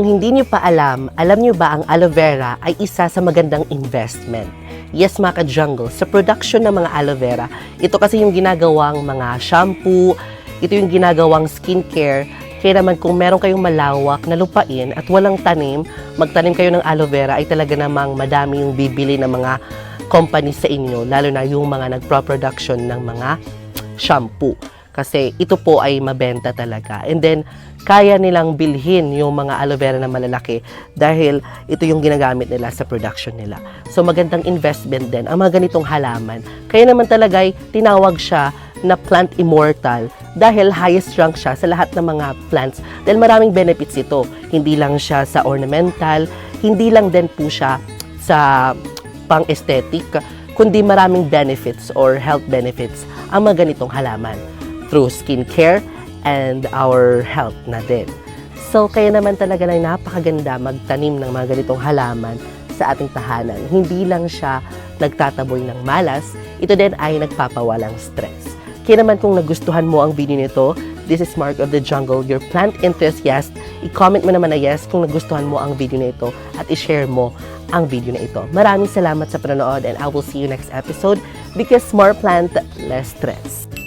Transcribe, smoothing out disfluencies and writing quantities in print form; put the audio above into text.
Kung hindi nyo pa alam nyo ba ang aloe vera ay isa sa magandang investment? Yes, mga ka-jungle, sa production ng mga aloe vera, ito kasi yung ginagawang mga shampoo, ito yung ginagawang skincare. Kaya naman kung meron kayong malawak na lupain at walang tanim, magtanim kayo ng aloe vera ay talaga namang madami yung bibili ng mga company sa inyo, lalo na yung mga nagpro-production ng mga shampoo. Kasi ito po ay mabenta talaga. And then, kaya nilang bilhin yung mga aloe vera na malalaki dahil ito yung ginagamit nila sa production nila. So, magandang investment din ang mga ganitong halaman. Kaya naman talaga ay tinawag siya na plant immortal dahil highest rank siya sa lahat ng mga plants. Dahil maraming benefits ito. Hindi lang siya sa ornamental, hindi lang din po siya sa pang-aesthetic, kundi maraming benefits or health benefits ang mga ganitong halaman through skincare and our health na din. So, kaya naman talaga na napakaganda magtanim ng mga ganitong halaman sa ating tahanan. Hindi lang siya nagtataboy ng malas, ito din ay nagpapawalang stress. Kaya naman kung nagustuhan mo ang video nito, this is Mark of the Jungle, your plant enthusiast. I-comment mo naman na yes kung nagustuhan mo ang video na ito at i-share mo ang video na ito. Maraming salamat sa panonood and I will see you next episode because more plant, less stress.